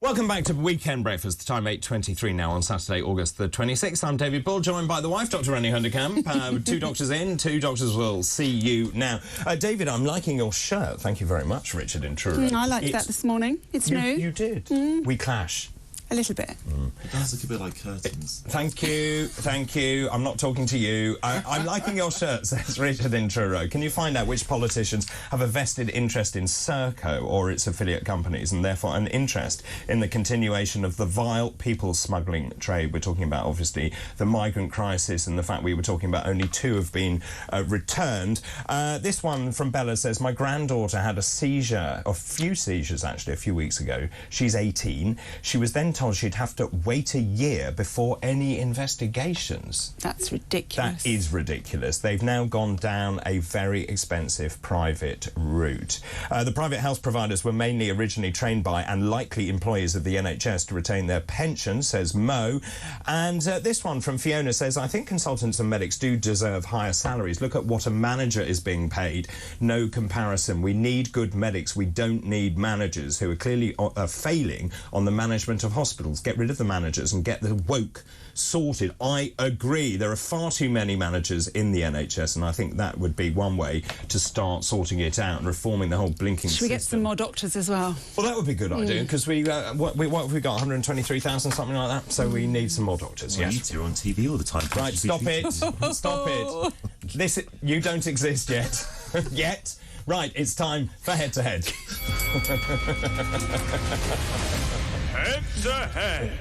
Welcome back to Weekend Breakfast, the time 8:23 now on Saturday, August the 26th. I'm David Bull, joined by the wife, Dr. Renée Hundekamp. Two doctors in, two doctors will see you now. David, I'm liking your shirt. Thank you very much, Richard in Truro. I liked that this morning. It's new. You did. We clash. A little bit. It does look a bit like curtains. Thank you. I'm not talking to you. I'm liking your shirt, says Richard in Truro. Can you find out which politicians have a vested interest in Serco or its affiliate companies, and therefore an interest in the continuation of the vile people smuggling trade? We're talking about, obviously, the migrant crisis and the fact we were talking about only 2 have been returned. This one from Bella says, my granddaughter had a seizure, a few seizures actually, a few weeks ago. She's 18. She was then told she'd have to wait a year before any investigations. That's ridiculous. That is ridiculous. They've now gone down a very expensive private route. The private health providers were mainly originally trained by and likely employees of the NHS to retain their pension, says Mo. And this one from Fiona says, I think consultants and medics do deserve higher salaries. Look at what a manager is being paid. No comparison. We need good medics. We don't need managers who are clearly failing on the management of hospitals. Get rid of the managers and get the woke sorted. I agree. There are far too many managers in the NHS, and I think that would be one way to start sorting it out and reforming the whole blinking system. Should we get some more doctors as well? Well, that would be a good idea, because what have we got, 123,000, something like that? So we need some more doctors, Well, yes. you're on TV all the time. Right, stop it. Stop it. You don't exist yet. Yet. Right, it's time for Head to Head. Head to Head.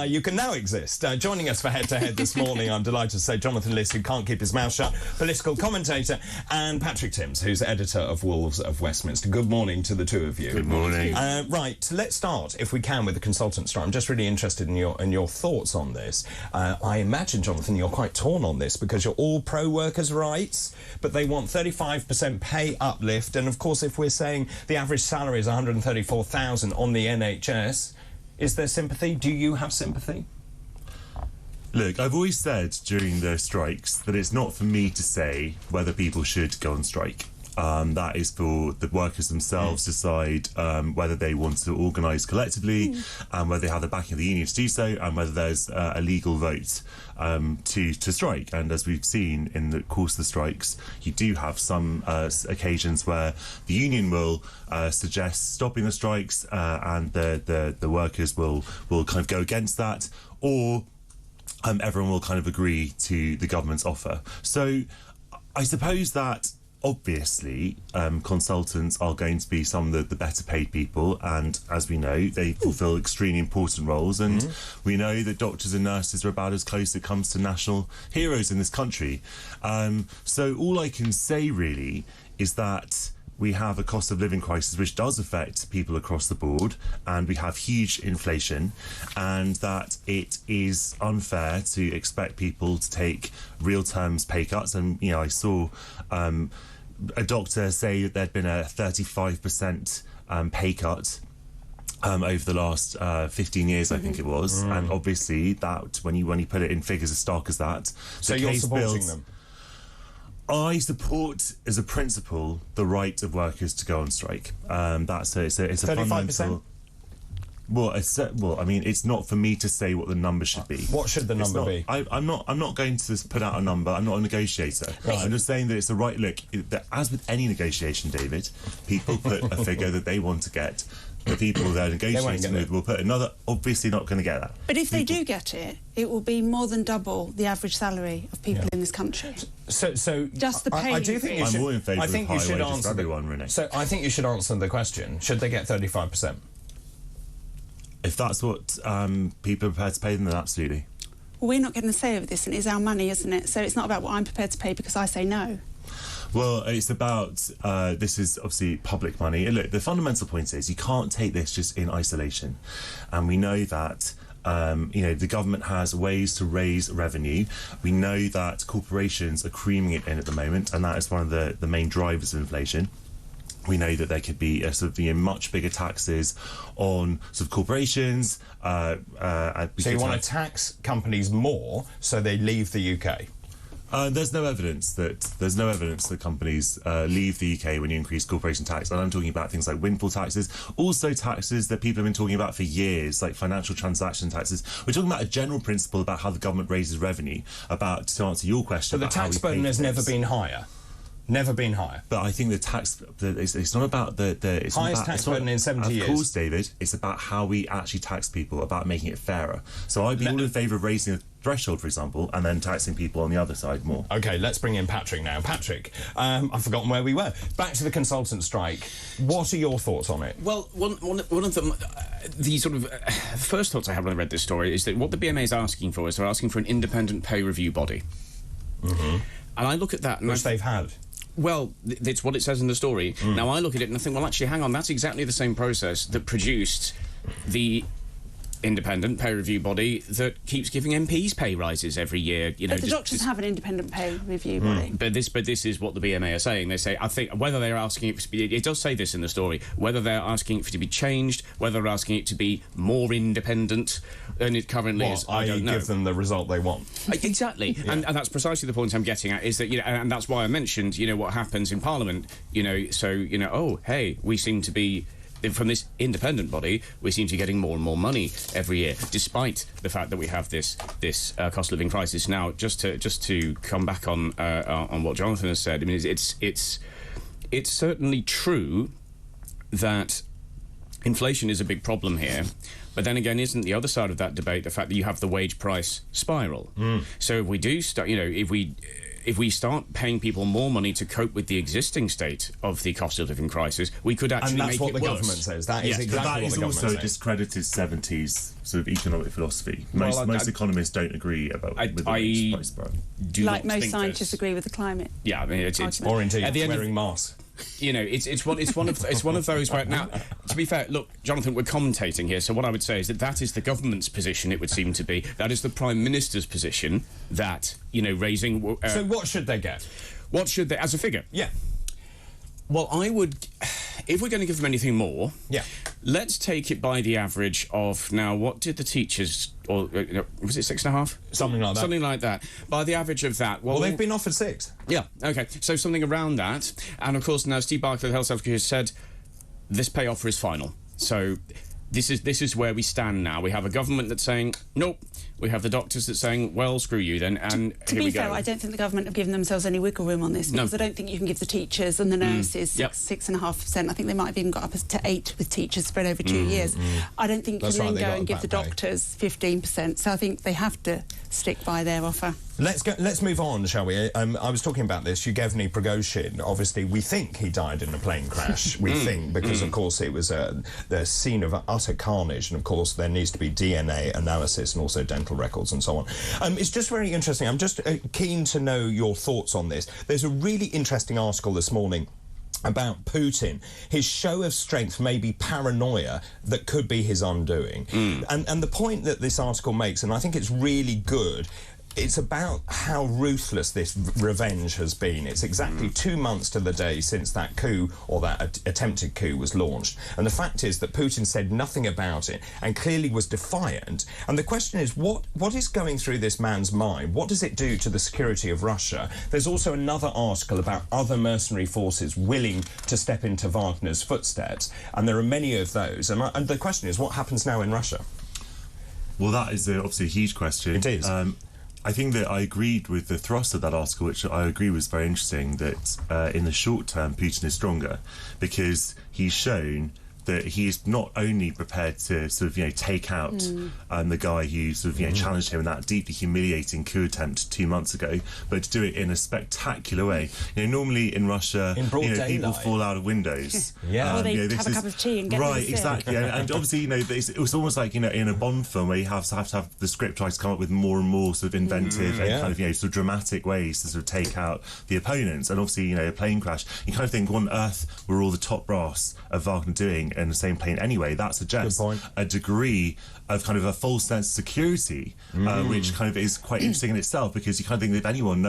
You can now exist. Joining us for Head to Head this morning, I'm delighted to say Jonathan Lis, who can't keep his mouth shut, political commentator, and Patrick Timms, who's editor of Wolves of Westminster. Good morning to the two of you. Good morning. Right, let's start, if we can, with the consultant strike. I'm just really interested in your thoughts on this. I imagine, Jonathan, you're quite torn on this because you're all pro-workers' rights, but they want 35% pay uplift. And, of course, if we're saying the average salary is $134,000 on the NHS, is there sympathy? Do you have sympathy? Look, I've always said during the strikes that it's not for me to say whether people should go on strike. That is for the workers themselves to decide whether they want to organise collectively and whether they have the backing of the union to do so, and whether there's a legal vote to strike. And as we've seen in the course of the strikes, you do have some occasions where the union will suggest stopping the strikes and the workers will kind of go against that, or everyone will kind of agree to the government's offer. So I suppose that obviously, consultants are going to be some of the better paid people, and as we know, they fulfil extremely important roles, and we know that doctors and nurses are about as close it comes to national heroes in this country. So all I can say really is that we have a cost of living crisis which does affect people across the board, and we have huge inflation, and that it is unfair to expect people to take real terms pay cuts. And, you know, I saw a doctor say that there'd been a 35% pay cut over the last 15 years, I think it was. And obviously that, when you put it in figures as stark as that... So you're supporting them? I support, as a principle, the right of workers to go on strike. It's a fundamental... Well, I mean, it's not for me to say what the number should be. What should the number be? I'm not going to put out a number. I'm not a negotiator. Right. I'm just saying that it's the right look. As with any negotiation, David, people put a figure that they want to get. The people they're negotiating with will put another. Obviously, not going to get that. But if they do get it, it will be more than double the average salary of people in this country. So just the pay. I do think you should. I'm all in favour of high wages for everyone, Renée. So I think you should answer the question: should they get 35%? If that's what people are prepared to pay them, then absolutely. Well, we're not getting a say over this, and it's our money, isn't it? So it's not about what I'm prepared to pay because I say no. Well, it's about, this is obviously public money. And look, the fundamental point is you can't take this just in isolation. And we know that, you know, the government has ways to raise revenue. We know that corporations are creaming it in at the moment, and that is one of the main drivers of inflation. We know that there could be much bigger taxes on sort of corporations. So you want to tax companies more so they leave the UK? There's no evidence that companies leave the UK when you increase corporation tax, and I'm talking about things like windfall taxes, also taxes that people have been talking about for years, like financial transaction taxes. We're talking about a general principle about how the government raises revenue. About, to answer your question, but the tax burden has never been higher. Never been higher. But I think it's not about the highest tax burden in 70 years. Of course, David. It's about how we actually tax people, about making it fairer. So I'd be all in favour of raising a threshold, for example, and then taxing people on the other side more. OK, let's bring in Patrick now. Patrick, I've forgotten where we were. Back to the consultant strike. What are your thoughts on it? Well, one of them, the sort of first thoughts I had when I read this story is that what the BMA is asking for is they're asking for an independent pay review body. Mm-hmm. And I look at that... Which they've had. Well, it's what it says in the story. Now, I look at it and I think, well, actually, hang on, that's exactly the same process that produced the independent pay review body that keeps giving MPs pay rises every year. You know, but the doctors have an independent pay review body. But this is what the BMA are saying. They say, I think, whether they're asking it to be, it does say this in the story, whether they're asking it to be changed, whether they're asking it to be more independent than it currently is, I don't know. Give them the result they want. Exactly. Yeah. And that's precisely the point I'm getting at, is that, you know, and that's why I mentioned, you know, what happens in Parliament, you know, so, you know, oh, hey, we seem to be... From this independent body, we seem to be getting more and more money every year, despite the fact that we have this cost of living crisis. Now, just to come back on what Jonathan has said, I mean, it's certainly true that inflation is a big problem here. But then again, isn't the other side of that debate the fact that you have the wage price spiral? So if we do start, you know, if we start paying people more money to cope with the existing state of the cost of living crisis, we could actually make it worse. And that's what the government says. That is exactly what the government says. That is also a discredited 70s sort of economic philosophy. Most economists don't agree about with the wage price spiral. Like most scientists agree with the climate. Yeah, I mean, it's or indeed wearing masks. You know, it's one of those. Where, now, to be fair, look, Jonathan, we're commentating here. So what I would say is that is the government's position. It would seem to be that is the Prime Minister's position. That, you know, raising. So what should they get? What should they, as a figure? Yeah. Well, I would, if we're going to give them anything more, let's take it by the average of, now, what did the teachers, or was it 6.5? Something like that. Something like that. By the average of that. Well, they've been offered 6. Yeah, OK. So something around that. And, of course, now Steve Barclay, the Health Secretary, has said this pay offer is final. So this is where we stand now. We have a government that's saying, nope. We have the doctors that's saying, well, screw you then, and to here we go. To be fair, I don't think the government have given themselves any wiggle room on this, because I don't think you can give the teachers and the nurses 6.5%. I think they might have even got up to 8 with teachers spread over 2 years. I don't think you can then go and give the doctors 15%. So I think they have to stick by their offer. Let's move on, shall we? I was talking about this. Yevgeny Prigozhin, obviously, we think he died in a plane crash. We think, because, of course, it was the scene of utter carnage, and, of course, there needs to be DNA analysis and also dental records and so on. It's just very interesting. I'm just keen to know your thoughts on this. There's a really interesting article this morning about Putin. His show of strength may be paranoia that could be his undoing. And the point that this article makes, and I think it's really good, it's about how ruthless this revenge has been. It's exactly 2 months to the day since that coup, or that attempted coup, was launched. And the fact is that Putin said nothing about it and clearly was defiant. And the question is, what is going through this man's mind? What does it do to the security of Russia? There's also another article about other mercenary forces willing to step into Wagner's footsteps. And there are many of those. And the question is, what happens now in Russia? Well, that is obviously a huge question. It is. I think that I agreed with the thrust of that article, which I agree was very interesting, that in the short term, Putin is stronger because he's shown that he is not only prepared to sort of, you know, take out the guy who sort of, you know, challenged him in that deeply humiliating coup attempt 2 months ago, but to do it in a spectacular way. You know, normally in Russia, people fall out of windows. Or they have a cup of tea and get right, exactly. And obviously, you know, it was almost like, you know, in a Bond film where you have to have the script tries to come up with more and more sort of inventive and kind of, you know, sort of dramatic ways to sort of take out the opponents. And obviously, you know, a plane crash, you kind of think, what on earth were all the top brass of Wagner doing in the same plane anyway, that suggests a degree of kind of a false sense of security, which kind of is quite interesting in itself, because you kind of think that if anyone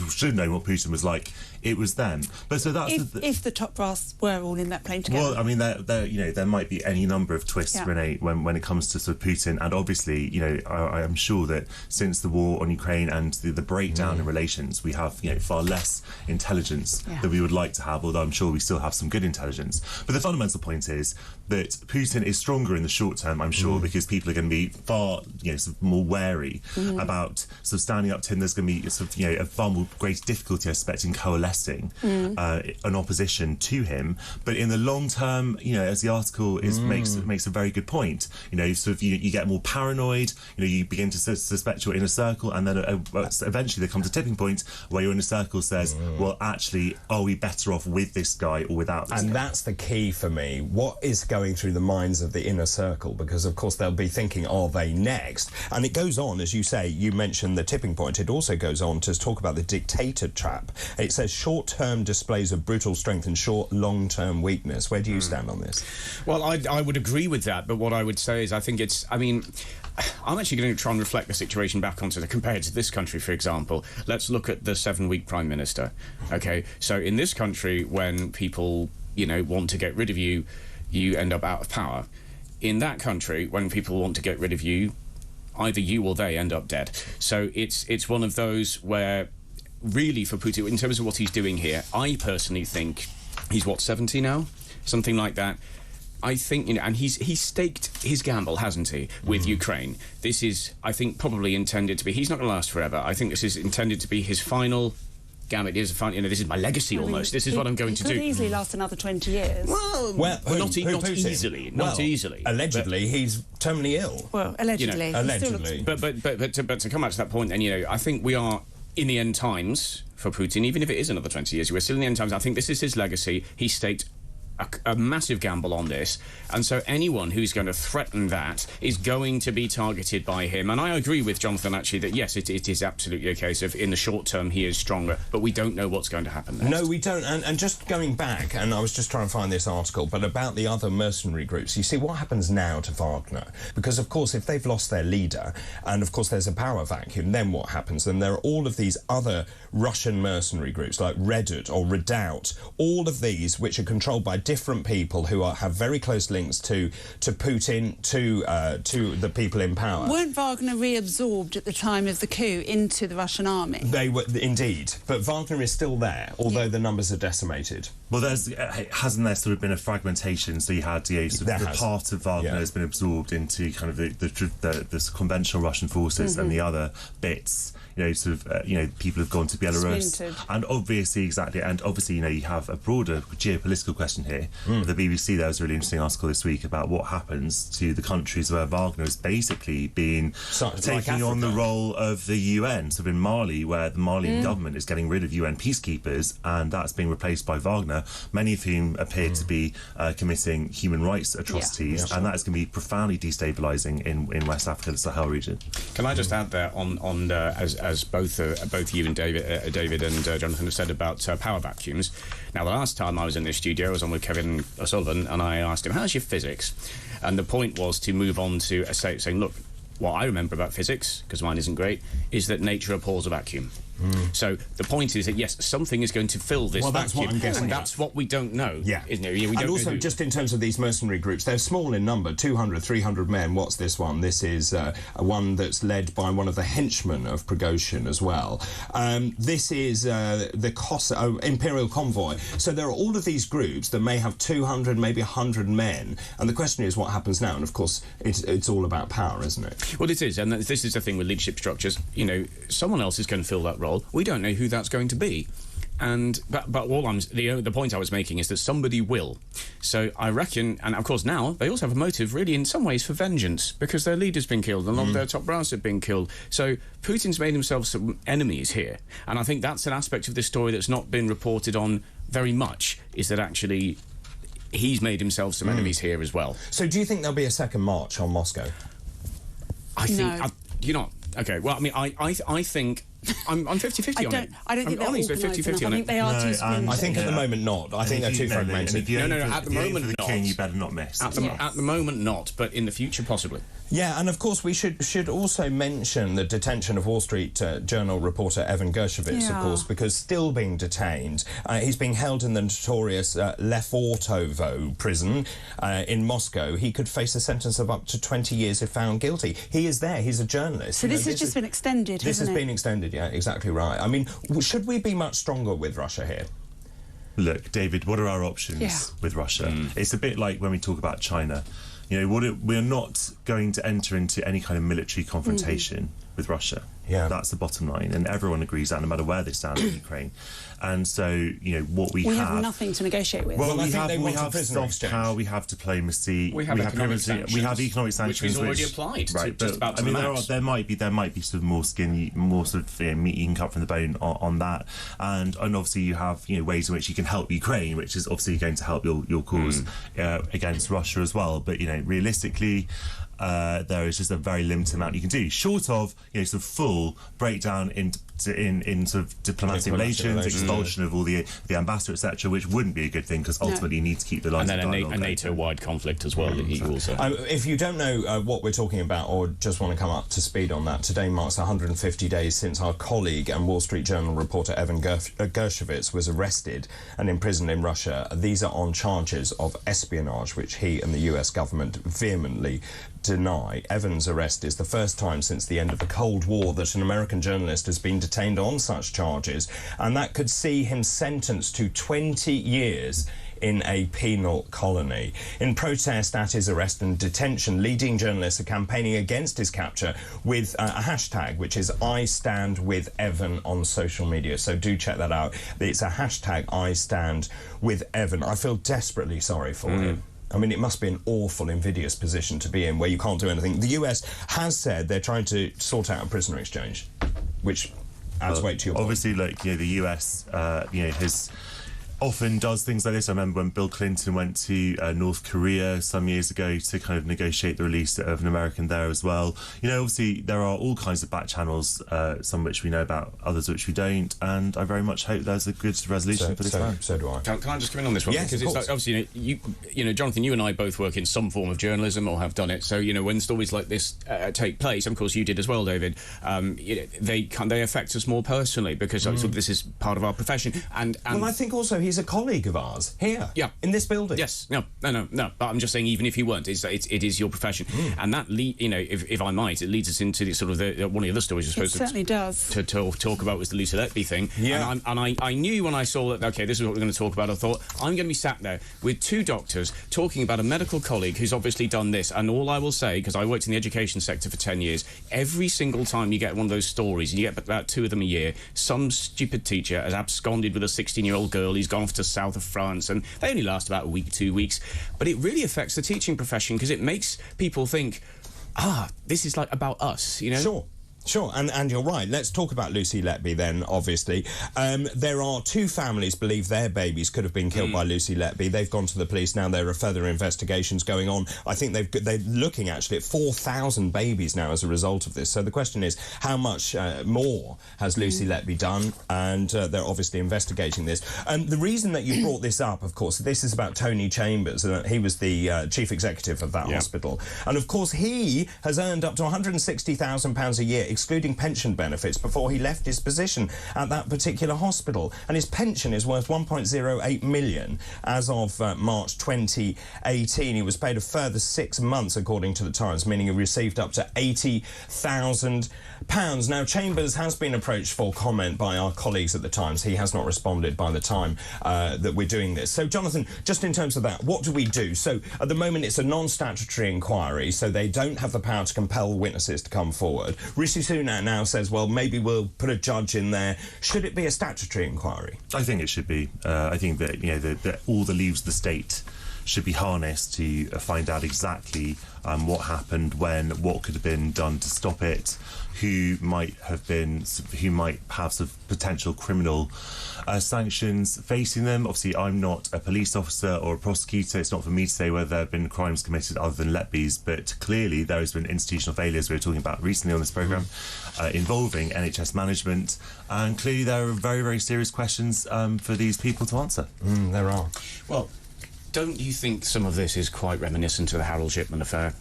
should know what Putin was like, it was them. But so that's if the top brass were all in that plane together. Well, I mean, there might be any number of twists, Renee, when it comes to sort of Putin, and obviously, I am sure that since the war on Ukraine and the breakdown in relations, we have far less intelligence than we would like to have, although I'm sure we still have some good intelligence. But the fundamental point is that Putin is stronger in the short term, I'm sure, because people are going to be far sort of more wary about sort of standing up to him. There's going to be sort of a far more greater difficulty, I suspect, in coalescing an opposition to him. But in the long term, as the article makes a very good point, you get more paranoid, you begin to suspect your inner circle, and then eventually there comes a tipping point where your inner circle says, well, actually, are we better off with this guy or without this guy? And that's the key for me. What is going through the minds of the inner circle? Because, of course, they'll be thinking, are they next? And it goes on, as you say, you mentioned the tipping point. It also goes on to talk about the dictator trap. It says short-term displays of brutal strength and long-term weakness. Where do you stand on this? Well, I would agree with that, but what I would say is I'm actually going to try and reflect the situation back onto compared to this country, for example. Let's look at the 7-week Prime Minister. Okay, so in this country, when people, want to get rid of you, you end up out of power. In that country, when people want to get rid of you, either you or they end up dead. So it's one of those where, really, for Putin, in terms of what he's doing here, I personally think he's, 70 now? Something like that. I think, and he's staked his gamble, hasn't he, with Ukraine. This is, I think, probably intended to be, he's not going to last forever. I think this is intended to be his final gambit. This is my legacy almost. This is what I'm going to do. It could easily last another 20 years. Not easily. Not easily. Allegedly, he's terminally ill. Well, allegedly. Allegedly. But to come back to that point, then, I think we are in the end times for Putin, even if it is another 20 years. We're still in the end times. I think this is his legacy. He staked a massive gamble on this, and so anyone who's going to threaten that is going to be targeted by him. And I agree with Jonathan, actually, that yes, it is absolutely a case of in the short term he is stronger, but we don't know what's going to happen next. No, we don't. And just going back, and I was just trying to find this article, but about the other mercenary groups, you see what happens now to Wagner, because of course if they've lost their leader, and of course there's a power vacuum, then what happens? Then there are all of these other Russian mercenary groups like Redut or Redoubt, all of these which are controlled by different people who have very close links to Putin, to the people in power. Weren't Wagner reabsorbed at the time of the coup into the Russian army? They were indeed, but Wagner is still there, although the numbers are decimated. Well, hasn't there sort of been a fragmentation? So you had the part of Wagner has been absorbed into kind of the conventional Russian forces, and the other bits, people have gone to Belarus, and obviously you have a broader geopolitical question here. The BBC, there was a really interesting article this week about what happens to the countries where Wagner has basically been taking on the role of the UN. So in Mali, where the Malian government is getting rid of UN peacekeepers, and that's being replaced by Wagner, many of whom appear to be committing human rights atrocities, and that is going to be profoundly destabilising in West Africa, the Sahel region. Can I just add there as both you and David and Jonathan have said about power vacuums. Now, the last time I was in this studio, I was on with Kevin O'Sullivan, and I asked him, how's your physics? And the point was to move on to saying, look, what I remember about physics, because mine isn't great, is that nature abhors a vacuum. So the point is that, yes, something is going to fill this vacuum. That's what I'm guessing. And that's what we don't know. Isn't it? And also, just in terms of these mercenary groups, they're small in number, 200, 300 men. What's this one? This is one that's led by one of the henchmen of Prigozhin as well. This is the Imperial Convoy. So there are all of these groups that may have 200, maybe 100 men. And the question is what happens now? And, of course, it's all about power, isn't it? Well, it is. And this is the thing with leadership structures. Someone else is going to fill that role. We don't know who that's going to be. But the point I was making is that somebody will. So I reckon, and of course now they also have a motive, really, in some ways, for vengeance, because their leader's been killed, and a lot of their top brass have been killed. So Putin's made himself some enemies here, and I think that's an aspect of this story that's not been reported on very much. Is that actually he's made himself some enemies here as well. So do you think there'll be a second march on Moscow? I think okay. Well, I mean, I think I'm 50-50 on it. I don't think they're honestly 50-50 on it. I think they are too swing. I think at the moment not. I think they're too fragmented. No, at the moment not. King, you better not miss. At the moment not, but in the future possibly. Yeah, and of course we should also mention the detention of Wall Street Journal reporter Evan Gershkovich, of course, because still being detained. He's being held in the notorious Lefortovo prison in Moscow. He could face a sentence of up to 20 years if found guilty. He is there. He's a journalist. So this has just been extended, This has hasn't it? been extended, yeah, exactly right. I mean, should we be much stronger with Russia here? Look, David, what are our options with Russia? It's a bit like when we talk about China. You know, we're not going to enter into any kind of military confrontation with Russia. Yeah. That's the bottom line, and everyone agrees that no matter where they stand in Ukraine. And so, you know, what we have nothing to negotiate with. Well, I think we want have prisoner soft power, we have diplomacy, we have economic sanctions, we have economic sanctions, which we've already applied. Right, just about to the max. there might be sort of more sort of meat you can cut from the bone on that, and obviously you have ways in which you can help Ukraine, which is obviously going to help your cause against Russia as well. But realistically, there is just a very limited amount you can do, short of sort of full breakdown in sort of diplomatic relations, expulsion of all the ambassador, etc., which wouldn't be a good thing because ultimately you need to keep the lines. And then a NATO-wide conflict as well. If you don't know what we're talking about or just want to come up to speed on that, today marks 150 days since our colleague and Wall Street Journal reporter Evan Gershkovich was arrested and imprisoned in Russia. These are on charges of espionage, which he and the US government vehemently deny. Evan's arrest is the first time since the end of the Cold War that an American journalist has been detained on such charges, and that could see him sentenced to 20 years in a penal colony. In protest at his arrest and detention, leading journalists are campaigning against his capture with a hashtag, which is I Stand With Evan on social media. So do check that out. It's a hashtag I Stand With Evan. I feel desperately sorry for him. I mean, it must be an awful, invidious position to be in where you can't do anything. The US has said they're trying to sort out a prisoner exchange, which adds weight to your point. Obviously, the US, has often does things like this. I remember when Bill Clinton went to North Korea some years ago to kind of negotiate the release of an American there as well. Obviously there are all kinds of back channels, some which we know about, others which we don't, and I very much hope there's a good resolution for this man. So do I. Can I just come in on this one? Yes, because it's like, obviously, Jonathan, you and I both work in some form of journalism or have done it. So when stories like this take place, of course you did as well, David. They affect us more personally because this is part of our profession. And well, I think also he's a colleague of ours here, in this building. Yes, no. But I'm just saying, even if he weren't, it is your profession, and that if I might, it leads us into the sort of one of the other stories. I suppose it certainly does. To talk about was the Lucy Letby thing. Yeah, and I knew when I saw that. Okay, this is what we're going to talk about. I thought I'm going to be sat there with two doctors talking about a medical colleague who's obviously done this. And all I will say, because I worked in the education sector for 10 years, every single time you get one of those stories, and you get about 2 of them a year, some stupid teacher has absconded with a 16-year-old girl. He's gone off to south of France, and they only last about a week, 2 weeks. But it really affects the teaching profession because it makes people think, this is like about us, Sure, and you're right. Let's talk about Lucy Letby then, obviously. There are 2 families believe their babies could have been killed by Lucy Letby. They've gone to the police now. There are further investigations going on. I think they're looking actually at 4,000 babies now as a result of this. So the question is, how much more has Lucy Letby done? And they're obviously investigating this. The reason that you brought this up, of course, this is about Tony Chambers. He was the chief executive of that hospital. And of course, he has earned up to £160,000 a year, excluding pension benefits, before he left his position at that particular hospital. And his pension is worth £1.08 million as of March 2018. He was paid a further 6 months, according to the Times, meaning he received up to £80,000. Now, Chambers has been approached for comment by our colleagues at the Times. He has not responded by the time that we're doing this. So, Jonathan, just in terms of that, what do we do? So, at the moment, it's a non-statutory inquiry, so they don't have the power to compel witnesses to come forward. Rishi Sunak now says, well, maybe we'll put a judge in there. Should it be a statutory inquiry? I think it should be. I think that that all the leaves of the state should be harnessed to find out exactly what happened, what could have been done to stop it, who might have some potential criminal sanctions facing them. Obviously, I'm not a police officer or a prosecutor. It's not for me to say whether there have been crimes committed other than Letby's, but clearly there has been institutional failures we were talking about recently on this programme involving NHS management, and clearly there are very, very serious questions for these people to answer. There are. Well, don't you think some of this is quite reminiscent of the Harold Shipman affair?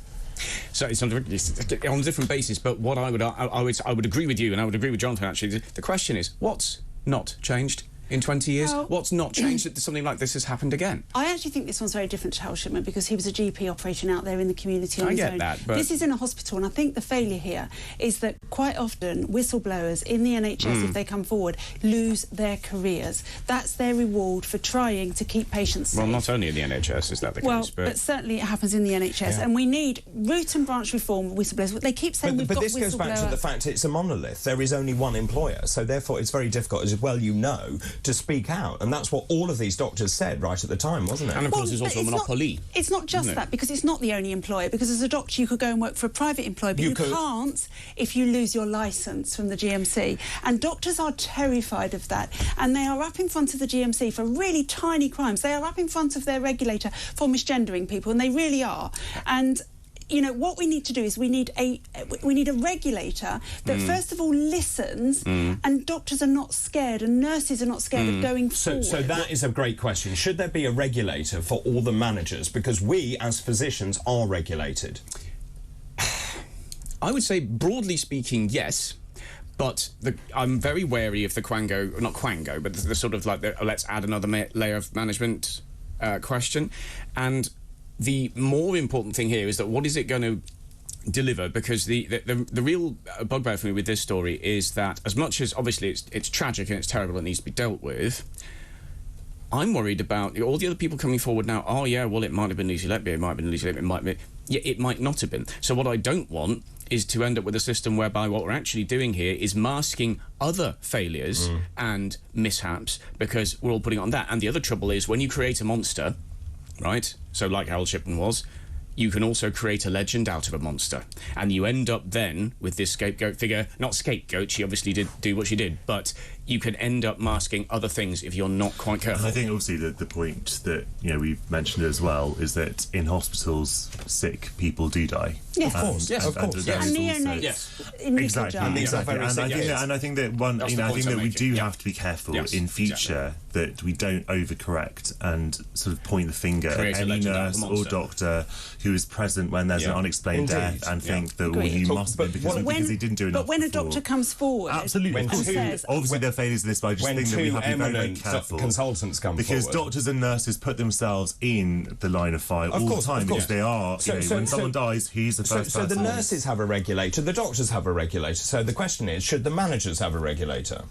So it's on a different basis, but what I would agree with you, and I would agree with Jonathan, actually. The question is, what's not changed in 20 years? Well, what's not changed that something like this has happened again? I actually think this one's very different to Harold Shipman because he was a GP operating out there in the community on his own. I get that, but... This is in a hospital, and I think the failure here is that quite often whistleblowers in the NHS, if they come forward, lose their careers. That's their reward for trying to keep patients safe. Well, not only in the NHS is that the case, but certainly it happens in the NHS, and we need root and branch reform whistleblowers. They keep saying we've got this goes back to the fact it's a monolith. There is only one employer, so therefore it's very difficult, as well to speak out. And that's what all of these doctors said right at the time, wasn't it? And of course there's also a monopoly. It's not just that, because it's not the only employer, because as a doctor you could go and work for a private employer, but you can't if you lose your licence from the GMC. And doctors are terrified of that, and they are up in front of the GMC for really tiny crimes. They are up in front of their regulator for misgendering people, and they really are. And you know, what we need to do is we need a regulator that first of all listens, and doctors are not scared and nurses are not scared of going forward. So that is a great question. Should there be a regulator for all the managers? Because we, as physicians, are regulated. I would say, broadly speaking, yes. But I'm very wary of the not Quango, but the sort of like, let's add another layer of management question. And the more important thing here is that what is it going to deliver? Because the real bugbear for me with this story is that as much as obviously it's tragic and it's terrible and needs to be dealt with, I'm worried about all the other people coming forward now. Oh yeah, well it might have been Lucy Letby, it might have been Lucy Letby, it might be, yeah, it might not have been. So what I don't want is to end up with a system whereby what we're actually doing here is masking other failures and mishaps because we're all putting it on that. And the other trouble is when you create a monster, right, so like Harold Shipman was, you can also create a legend out of a monster. And you end up then with this scapegoat figure. Not scapegoat, she obviously did do what she did, but you can end up masking other things if you're not quite careful. And I think obviously the point that we've mentioned as well is that in hospitals, sick people do die. Yes, of course. Yes, of course. And neonates in exactly. And I think that we do have to be careful in future that we don't overcorrect and sort of point the finger at any nurse or doctor who is present when there's an unexplained death and think that you must have been because he didn't do enough. But when a doctor comes forward, absolutely, and says, obviously they're failures of this, but I just think that we have to be very, very careful. Consultants come because forward. Doctors and nurses put themselves in the line of fire all the time because they are. When someone dies, he's the first person. So the nurses have a regulator, the doctors have a regulator. So the question is, should the managers have a regulator?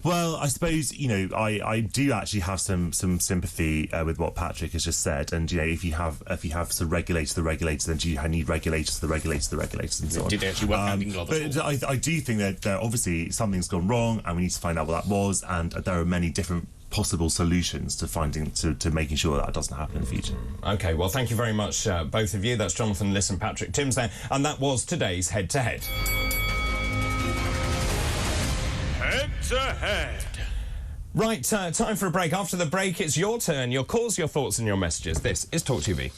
Well, I suppose, I do actually have some sympathy with what Patrick has just said. And, if you have the regulators, then you need regulators, the regulators, and so on. Did they actually work hand in glove? But I do think that there obviously something's gone wrong and we need to find out what that was. And there are many different possible solutions to making sure that doesn't happen in the future. OK, well, thank you very much, both of you. That's Jonathan Lis and Patrick Timms there. And that was today's Head to Head. Head to Head. Right, time for a break. After the break, it's your turn. Your calls, your thoughts and your messages. This is TalkTV.